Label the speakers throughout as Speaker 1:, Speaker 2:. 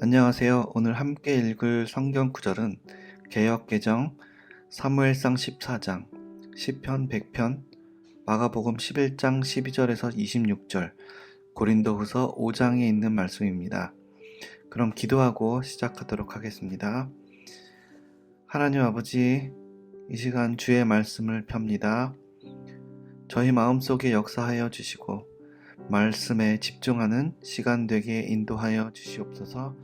Speaker 1: 안녕하세요. 오늘 함께 읽을 성경 구절은 개역개정 사무엘상 14장, 시편 100편, 마가복음 11장 12절에서 26절, 고린도후서 5장에 있는 말씀입니다. 그럼 기도하고 시작하도록 하겠습니다. 하나님 아버지, 이 시간 주의 말씀을 펴니다. 저희 마음속에 역사하여 주시고 말씀에 집중하는 시간 되게 인도하여 주시옵소서.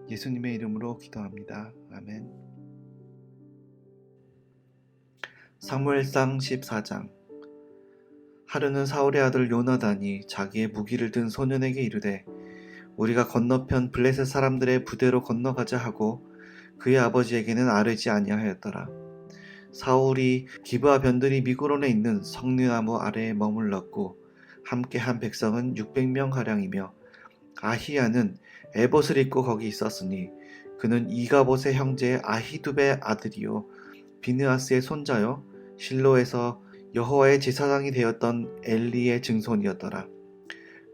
Speaker 1: 예수님의 이름으로 기도합니다. 아멘. 사무엘상 14장. 하루는 사울의 아들 요나단이 자기의 무기를 든 소년에게 이르되 우리가 건너편 블레셋 사람들의 부대로 건너가자 하고 그의 아버지에게는 아뢰지 아니하였더라. 사울이 기브아 변들이 미그론에 있는 석류나무 아래에 머물렀고 함께한 백성은 600명 가량이며 아히야는 에봇을 입고 거기 있었으니 그는 이가봇의 형제 아히두베의 아들이요 비느하스의 손자요 실로에서 여호와의 제사장이 되었던 엘리의 증손이었더라.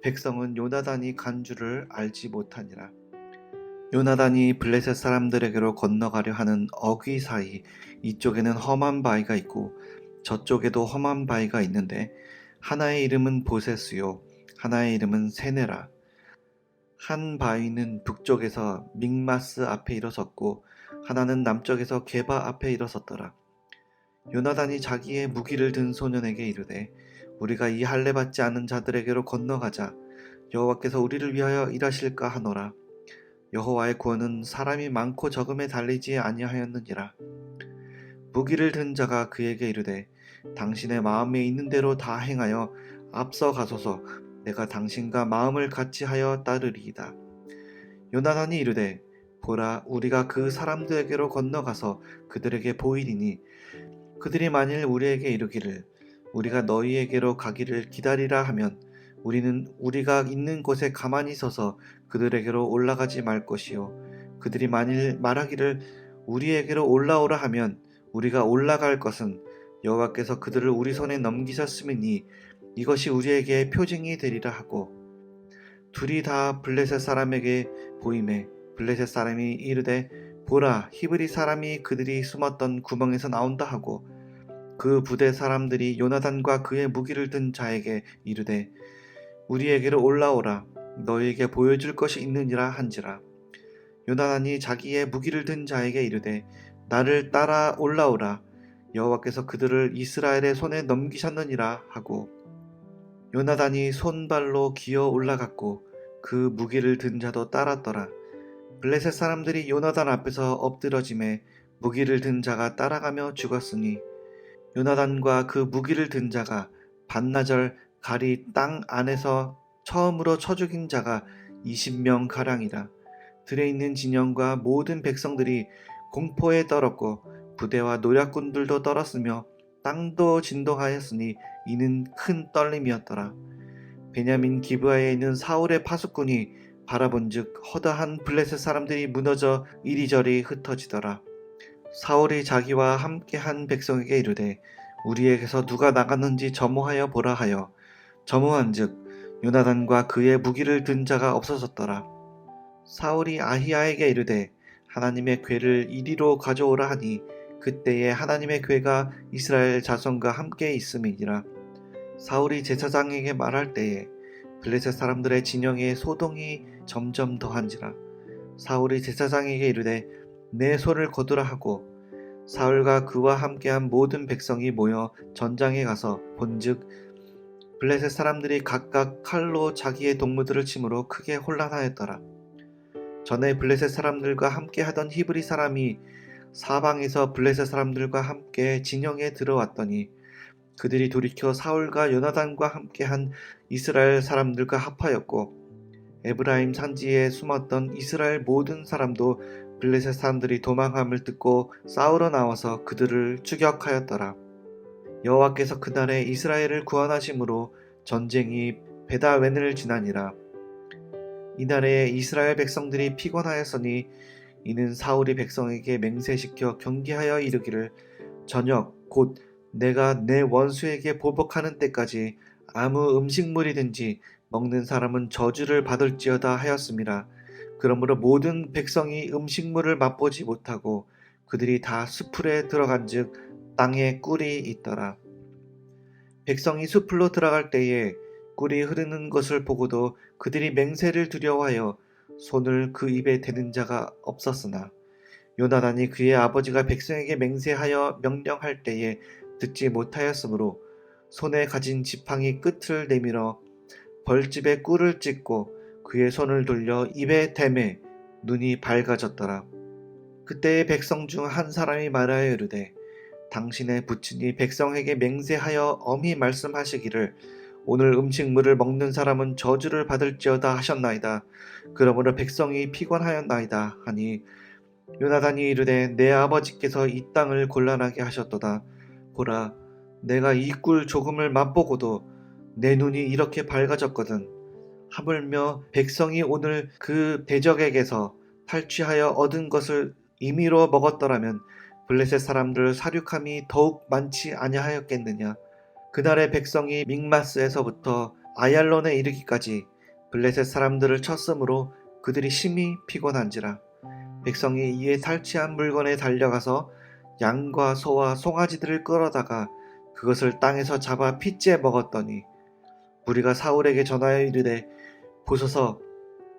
Speaker 1: 백성은 요나단이 간 줄을 알지 못하니라. 요나단이 블레셋 사람들에게로 건너가려 하는 어귀 사이 이쪽에는 험한 바위가 있고 저쪽에도 험한 바위가 있는데 하나의 이름은 보세스요 하나의 이름은 세네라. 한 바위는 북쪽에서 믹마스 앞에 일어섰고 하나는 남쪽에서 게바 앞에 일어섰더라. 요나단이 자기의 무기를 든 소년에게 이르되 우리가 이 할례 받지 않은 자들에게로 건너가자. 여호와께서 우리를 위하여 일하실까 하노라. 여호와의 구원은 사람이 많고 적음에 달리지 아니하였느니라. 무기를 든 자가 그에게 이르되 당신의 마음에 있는 대로 다 행하여 앞서 가소서. 내가 당신과 마음을 같이 하여 따르리이다. 요나단이 이르되 보라, 우리가 그 사람들에게로 건너가서 그들에게 보이리니 그들이 만일 우리에게 이르기를 우리가 너희에게로 가기를 기다리라 하면 우리는 우리가 있는 곳에 가만히 서서 그들에게로 올라가지 말 것이요 그들이 만일 말하기를 우리에게로 올라오라 하면 우리가 올라갈 것은 여호와께서 그들을 우리 손에 넘기셨음이니 이것이 우리에게 표징이 되리라 하고 둘이 다 블레셋 사람에게 보이매 블레셋 사람이 이르되 보라, 히브리 사람이 그들이 숨었던 구멍에서 나온다 하고 그 부대 사람들이 요나단과 그의 무기를 든 자에게 이르되 우리에게로 올라오라. 너희에게 보여줄 것이 있느니라 한지라. 요나단이 자기의 무기를 든 자에게 이르되 나를 따라 올라오라. 여호와께서 그들을 이스라엘의 손에 넘기셨느니라 하고 요나단이 손발로 기어 올라갔고 그 무기를 든 자도 따랐더라. 블레셋 사람들이 요나단 앞에서 엎드러짐에 무기를 든 자가 따라가며 죽었으니 요나단과 그 무기를 든 자가 반나절 가리 땅 안에서 처음으로 쳐 죽인 자가 20명 가량이라. 들에 있는 진영과 모든 백성들이 공포에 떨었고 부대와 노략군들도 떨었으며 땅도 진동하였으니 이는 큰 떨림이었더라. 베냐민 기브아에 있는 사울의 파수꾼이 바라본즉 허다한 블레셋 사람들이 무너져 이리저리 흩어지더라. 사울이 자기와 함께한 백성에게 이르되 우리에게서 누가 나갔는지 점호하여 보라 하여 점호한즉 요나단과 그의 무기를 든 자가 없어졌더라. 사울이 아히야에게 이르되 하나님의 궤를 이리로 가져오라 하니 그때에 하나님의 궤가 이스라엘 자손과 함께 있음이니라. 사울이 제사장에게 말할 때에 블레셋 사람들의 진영에 소동이 점점 더한지라. 사울이 제사장에게 이르되 내 손을 거두라 하고 사울과 그와 함께한 모든 백성이 모여 전장에 가서 본즉 블레셋 사람들이 각각 칼로 자기의 동무들을 치므로 크게 혼란하였더라. 전에 블레셋 사람들과 함께하던 히브리 사람이 사방에서 블레셋 사람들과 함께 진영에 들어왔더니 그들이 돌이켜 사울과 요나단과 함께한 이스라엘 사람들과 합하였고 에브라임 산지에 숨었던 이스라엘 모든 사람도 블레셋 사람들이 도망함을 듣고 싸우러 나와서 그들을 추격하였더라. 여호와께서 그날에 이스라엘을 구원하심으로 전쟁이 베다웬을 지나니라. 이날에 이스라엘 백성들이 피곤하였으니 이는 사울이 백성에게 맹세시켜 경계하여 이르기를 저녁 곧 내가 내 원수에게 보복하는 때까지 아무 음식물이든지 먹는 사람은 저주를 받을지어다 하였음이라. 그러므로 모든 백성이 음식물을 맛보지 못하고 그들이 다 숲풀에 들어간즉 땅에 꿀이 있더라. 백성이 숲으로 들어갈 때에 꿀이 흐르는 것을 보고도 그들이 맹세를 두려워하여 손을 그 입에 대는 자가 없었으나 요나단이 그의 아버지가 백성에게 맹세하여 명령할 때에 듣지 못하였으므로 손에 가진 지팡이 끝을 내밀어 벌집에 꿀을 찢고 그의 손을 돌려 입에 대매 눈이 밝아졌더라. 그때의 백성 중 한 사람이 말하여 이르되 당신의 부친이 백성에게 맹세하여 엄히 말씀하시기를 오늘 음식물을 먹는 사람은 저주를 받을지어다 하셨나이다. 그러므로 백성이 피곤하였나이다 하니 요나단이 이르되 내 아버지께서 이 땅을 곤란하게 하셨도다. 보라, 내가 이 꿀 조금을 맛보고도 내 눈이 이렇게 밝아졌거든. 하물며 백성이 오늘 그 대적에게서 탈취하여 얻은 것을 임의로 먹었더라면 블레셋 사람들 사륙함이 더욱 많지 아니하였겠느냐. 그날의 백성이 믹마스에서부터 아얄론에 이르기까지 블레셋 사람들을 쳤으므로 그들이 심히 피곤한지라. 백성이 이에 탈취한 물건에 달려가서 양과 소와 송아지들을 끌어다가 그것을 땅에서 잡아 핏째 먹었더니 무리가 사울에게 전하여 이르되 보소서,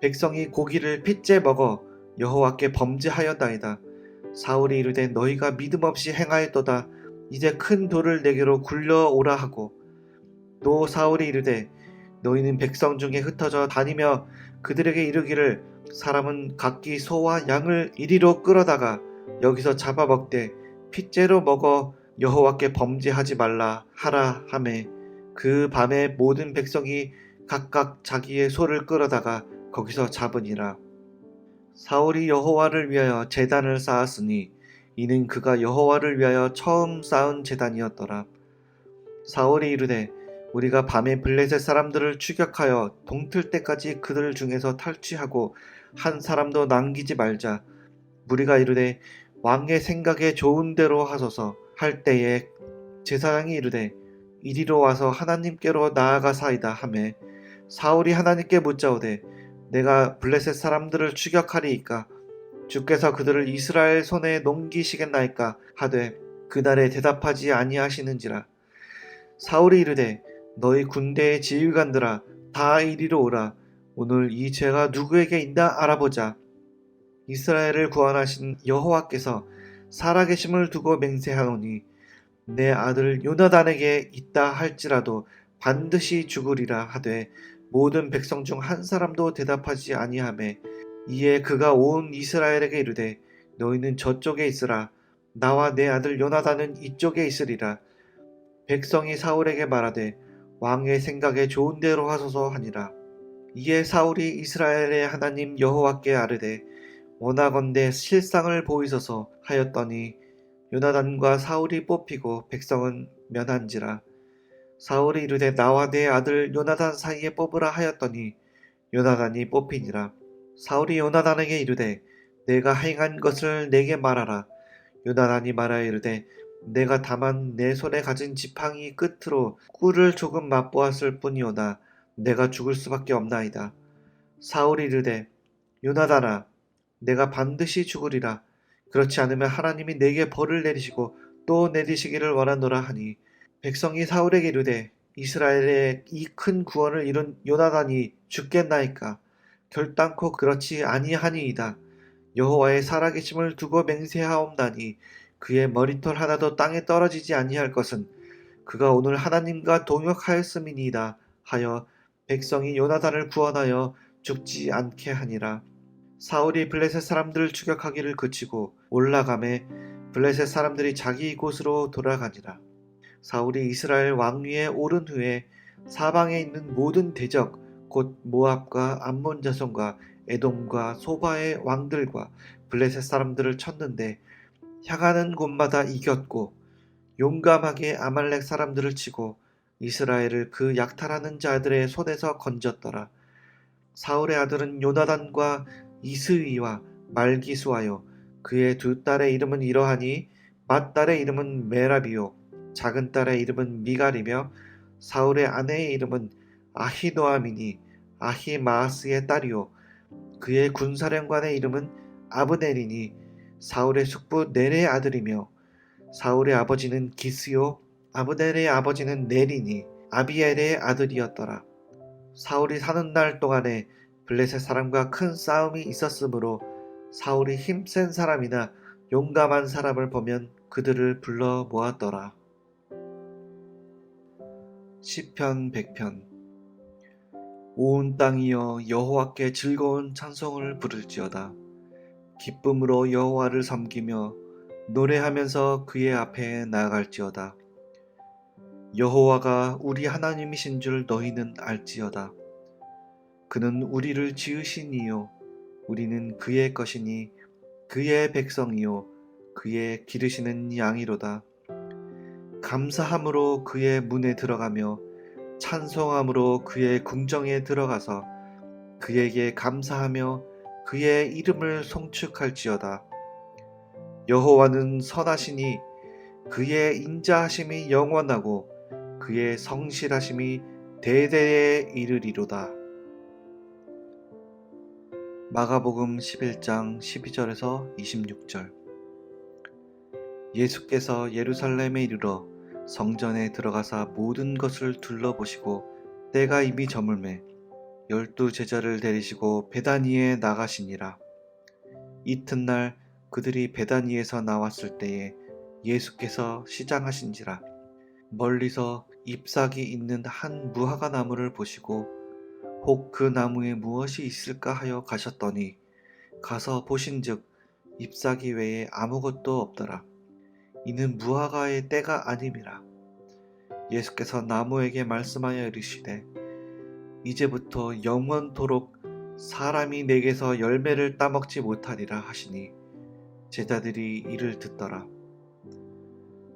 Speaker 1: 백성이 고기를 핏째 먹어 여호와께 범죄하였나이다. 사울이 이르되 너희가 믿음 없이 행하였도다. 이제 큰 돌을 내게로 굴려오라 하고 또 사울이 이르되 너희는 백성 중에 흩어져 다니며 그들에게 이르기를 사람은 각기 소와 양을 이리로 끌어다가 여기서 잡아먹되 핏째로 먹어 여호와께 범죄하지 말라 하라 하매 그 밤에 모든 백성이 각각 자기의 소를 끌어다가 거기서 잡으니라. 사울이 여호와를 위하여 제단을 쌓았으니 이는 그가 여호와를 위하여 처음 쌓은 제단이었더라. 사울이 이르되 우리가 밤에 블레셋 사람들을 추격하여 동틀 때까지 그들 중에서 탈취하고 한 사람도 남기지 말자. 무리가 이르되 왕의 생각에 좋은 대로 하소서 할 때에 제사장이 이르되 이리로 와서 하나님께로 나아가사이다 하매 사울이 하나님께 묻자오되 내가 블레셋 사람들을 추격하리이까 주께서 그들을 이스라엘 손에 넘기시겠나이까 하되 그날에 대답하지 아니하시는지라. 사울이 이르되 너희 군대의 지휘관들아 다 이리로 오라. 오늘 이 죄가 누구에게 있나 알아보자. 이스라엘을 구원하신 여호와께서 살아계심을 두고 맹세하노니 내 아들 요나단에게 있다 할지라도 반드시 죽으리라 하되 모든 백성 중 한 사람도 대답하지 아니하매 이에 그가 온 이스라엘에게 이르되 너희는 저쪽에 있으라. 나와 내 아들 요나단은 이쪽에 있으리라. 백성이 사울에게 말하되 왕의 생각에 좋은 대로 하소서 하니라. 이에 사울이 이스라엘의 하나님 여호와께 아뢰되 원하건대 실상을 보이소서 하였더니 요나단과 사울이 뽑히고 백성은 면한지라. 사울이 이르되 나와 내 아들 요나단 사이에 뽑으라 하였더니 요나단이 뽑히니라. 사울이 요나단에게 이르되 내가 행한 것을 내게 말하라. 요나단이 말하여 이르되 내가 다만 내 손에 가진 지팡이 끝으로 꿀을 조금 맛보았을 뿐이오나 내가 죽을 수밖에 없나이다. 사울이 이르되 요나단아 내가 반드시 죽으리라. 그렇지 않으면 하나님이 내게 벌을 내리시고 또 내리시기를 원하노라 하니 백성이 사울에게 이르되 이스라엘의 이 큰 구원을 이룬 요나단이 죽겠나이까. 결단코 그렇지 아니하니이다. 여호와의 살아계심을 두고 맹세하옵나니 그의 머리털 하나도 땅에 떨어지지 아니할 것은 그가 오늘 하나님과 동역하였음이니이다 하여 백성이 요나단을 구원하여 죽지 않게 하니라. 사울이 블레셋 사람들을 추격하기를 그치고 올라가매 블레셋 사람들이 자기 곳으로 돌아가니라. 사울이 이스라엘 왕위에 오른 후에 사방에 있는 모든 대적 곧 모압과 암몬 자손과 에돔과 소바의 왕들과 블레셋 사람들을 쳤는데 향하는 곳마다 이겼고 용감하게 아말렉 사람들을 치고 이스라엘을 그 약탈하는 자들의 손에서 건졌더라. 사울의 아들은 요나단과 이스위와 말기수하여 그의 두 딸의 이름은 이러하니 맏딸의 이름은 메라비요 작은 딸의 이름은 미갈이며 사울의 아내의 이름은 아히노아민이 아히마아스의 딸이요 그의 군사령관의 이름은 아브넬이니 사울의 숙부 넬의 아들이며 사울의 아버지는 기스요 아브넬의 아버지는 넬이니 아비엘의 아들이었더라. 사울이 사는 날 동안에 블레셋 사람과 큰 싸움이 있었으므로 사울이 힘센 사람이나 용감한 사람을 보면 그들을 불러 모았더라. 시편 100편. 온 땅이여 여호와께 즐거운 찬송을 부를지어다. 기쁨으로 여호와를 섬기며 노래하면서 그의 앞에 나아갈지어다. 여호와가 우리 하나님이신 줄 너희는 알지어다. 그는 우리를 지으신 이요 우리는 그의 것이니 그의 백성이요 그의 기르시는 양이로다. 감사함으로 그의 문에 들어가며 찬송함으로 그의 궁정에 들어가서 그에게 감사하며 그의 이름을 송축할지어다. 여호와는 선하시니 그의 인자하심이 영원하고 그의 성실하심이 대대에 이르리로다. 마가복음 11장 12절에서 26절. 예수께서 예루살렘에 이르러 성전에 들어가사 모든 것을 둘러보시고 때가 이미 저물매 12 제자를 데리시고 베다니에 나가시니라. 이튿날 그들이 베다니에서 나왔을 때에 예수께서 시장하신지라. 멀리서 잎사귀 있는 한 무화과 나무를 보시고 혹 그 나무에 무엇이 있을까 하여 가셨더니 가서 보신즉 잎사귀 외에 아무것도 없더라. 이는 무화과의 때가 아님이라. 예수께서 나무에게 말씀하여 이르시되 이제부터 영원토록 사람이 내게서 열매를 따먹지 못하리라 하시니 제자들이 이를 듣더라.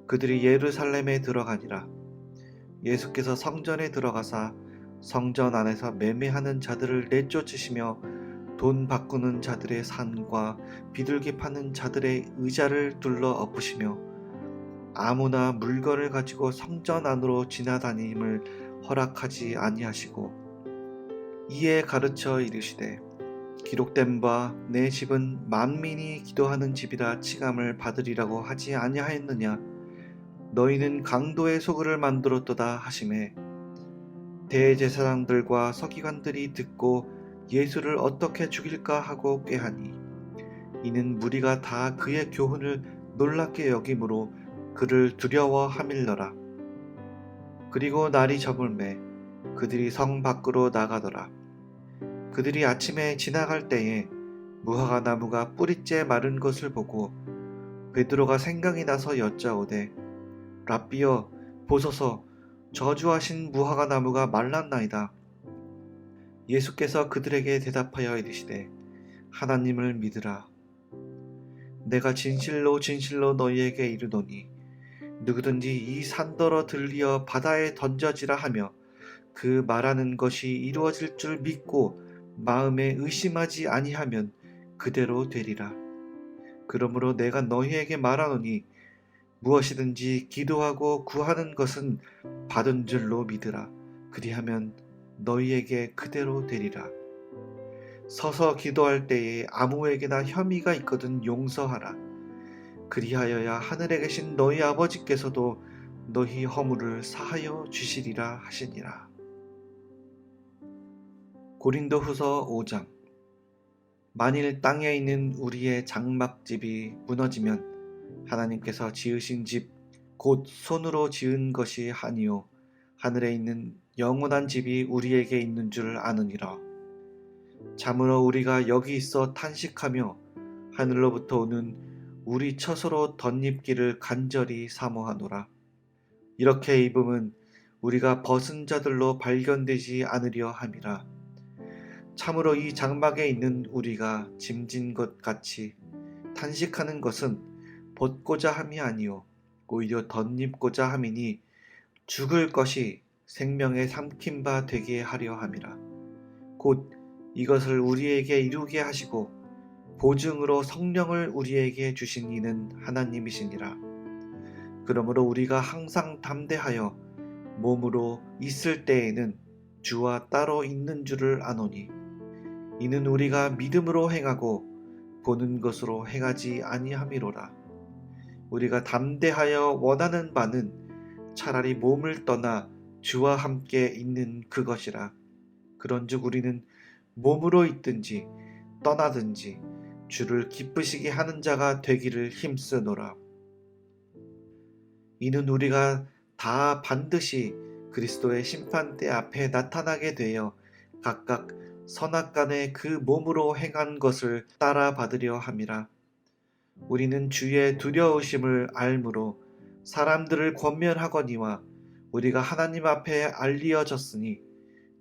Speaker 1: 그들이 예루살렘에 들어가니라. 예수께서 성전에 들어가사 성전 안에서 매매하는 자들을 내쫓으시며 돈 바꾸는 자들의 산과 비둘기 파는 자들의 의자를 둘러 엎으시며 아무나 물건을 가지고 성전 안으로 지나다님을 허락하지 아니하시고 이에 가르쳐 이르시되 기록된 바 내 집은 만민이 기도하는 집이라 칭함을 받으리라고 하지 아니하였느냐. 너희는 강도의 소굴을 만들었도다 하시매 대제사장들과 서기관들이 듣고 예수를 어떻게 죽일까 하고 꾀하니 이는 무리가 다 그의 교훈을 놀랍게 여김으로 그를 두려워하밀더라. 그리고 날이 저물매 그들이 성 밖으로 나가더라. 그들이 아침에 지나갈 때에 무화과 나무가 뿌리째 마른 것을 보고 베드로가 생각이 나서 여짜오되 랍비여 보소서 저주하신 무화과 나무가 말랐나이다. 예수께서 그들에게 대답하여 이르시되 하나님을 믿으라. 내가 진실로 진실로 너희에게 이르노니 누구든지 이 산더러 들리어 바다에 던져지라 하며 그 말하는 것이 이루어질 줄 믿고 마음에 의심하지 아니하면 그대로 되리라. 그러므로 내가 너희에게 말하노니 무엇이든지 기도하고 구하는 것은 받은 줄로 믿으라. 그리하면 너희에게 그대로 되리라. 서서 기도할 때에 아무에게나 혐의가 있거든 용서하라. 그리하여야 하늘에 계신 너희 아버지께서도 너희 허물을 사하여 주시리라 하시니라. 고린도후서 5장. 만일 땅에 있는 우리의 장막집이 무너지면 하나님께서 지으신 집 곧 손으로 지은 것이 아니요 하늘에 있는 영원한 집이 우리에게 있는 줄 아느니라. 참으로 우리가 여기 있어 탄식하며 하늘로부터 오는 우리 처소로 덧입기를 간절히 사모하노라. 이렇게 입음은 우리가 벗은 자들로 발견되지 않으려 함이라. 참으로 이 장막에 있는 우리가 짐진 것 같이 탄식하는 것은 벗고자 함이 아니요 오히려 덧입고자 함이니 죽을 것이 생명에 삼킨 바 되게 하려 함이라. 곧 이것을 우리에게 이루게 하시고 보증으로 성령을 우리에게 주신 이는 하나님이시니라. 그러므로 우리가 항상 담대하여 몸으로 있을 때에는 주와 따로 있는 줄을 아노니 이는 우리가 믿음으로 행하고 보는 것으로 행하지 아니함이로라. 우리가 담대하여 원하는 바는 차라리 몸을 떠나 주와 함께 있는 그것이라. 그런즉 우리는 몸으로 있든지 떠나든지 주를 기쁘시게 하는 자가 되기를 힘쓰노라. 이는 우리가 다 반드시 그리스도의 심판대 앞에 나타나게 되어 각각 선악간에 그 몸으로 행한 것을 따라 받으려 함이라. 우리는 주의 두려우심을 알므로 사람들을 권면하거니와 우리가 하나님 앞에 알리어졌으니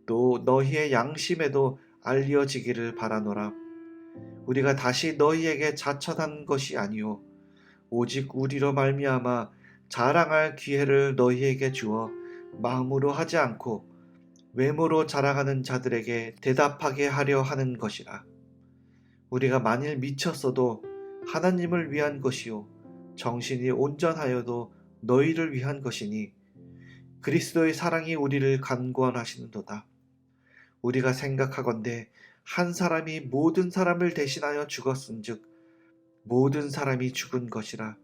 Speaker 1: 또 너희의 양심에도 알리어지기를 바라노라. 우리가 다시 너희에게 자천한 것이 아니요 오직 우리로 말미암아 자랑할 기회를 너희에게 주어 마음으로 하지 않고 외모로 자랑하는 자들에게 대답하게 하려 하는 것이라. 우리가 만일 미쳤어도 하나님을 위한 것이요 정신이 온전하여도 너희를 위한 것이니 그리스도의 사랑이 우리를 간구하시는도다. 우리가 생각하건대 한 사람이 모든 사람을 대신하여 죽었은즉 모든 사람이 죽은 것이라.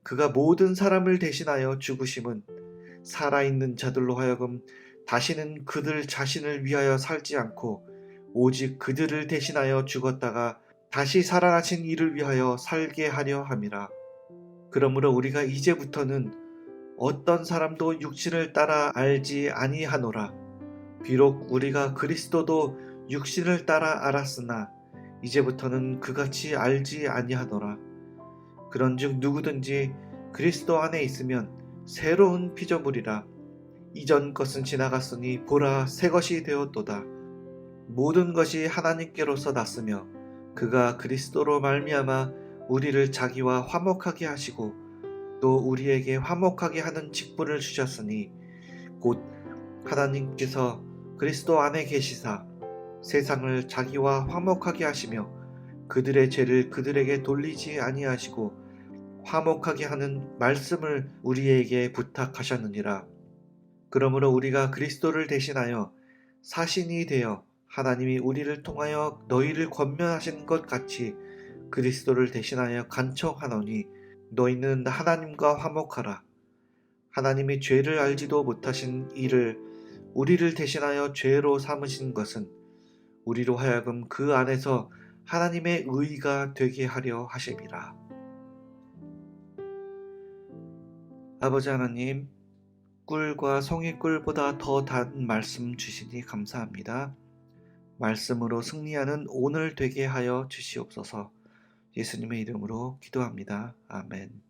Speaker 1: 그가 모든 사람을 대신하여 죽으심은 살아있는 자들로 하여금 다시는 그들 자신을 위하여 살지 않고 오직 그들을 대신하여 죽었다가 다시 살아나신 이를 위하여 살게 하려 함이라. 그러므로 우리가 이제부터는 어떤 사람도 육신을 따라 알지 아니하노라. 비록 우리가 그리스도도 육신을 따라 알았으나 이제부터는 그같이 알지 아니하노라. 그런즉 누구든지 그리스도 안에 있으면 새로운 피조물이라. 이전 것은 지나갔으니 보라 새 것이 되었도다. 모든 것이 하나님께로서 났으며 그가 그리스도로 말미암아 우리를 자기와 화목하게 하시고 또 우리에게 화목하게 하는 직분을 주셨으니 곧 하나님께서 그리스도 안에 계시사 세상을 자기와 화목하게 하시며 그들의 죄를 그들에게 돌리지 아니하시고 화목하게 하는 말씀을 우리에게 부탁하셨느니라. 그러므로 우리가 그리스도를 대신하여 사신이 되어 하나님이 우리를 통하여 너희를 권면하신 것 같이 그리스도를 대신하여 간청하노니 너희는 하나님과 화목하라. 하나님이 죄를 알지도 못하신 이를 우리를 대신하여 죄로 삼으신 것은 우리로 하여금 그 안에서 하나님의 의의가 되게 하려 하심이라. 아버지 하나님, 꿀과 송이꿀보다 더 단 말씀 주시니 감사합니다. 말씀으로 승리하는 오늘 되게 하여 주시옵소서. 예수님의 이름으로 기도합니다. 아멘.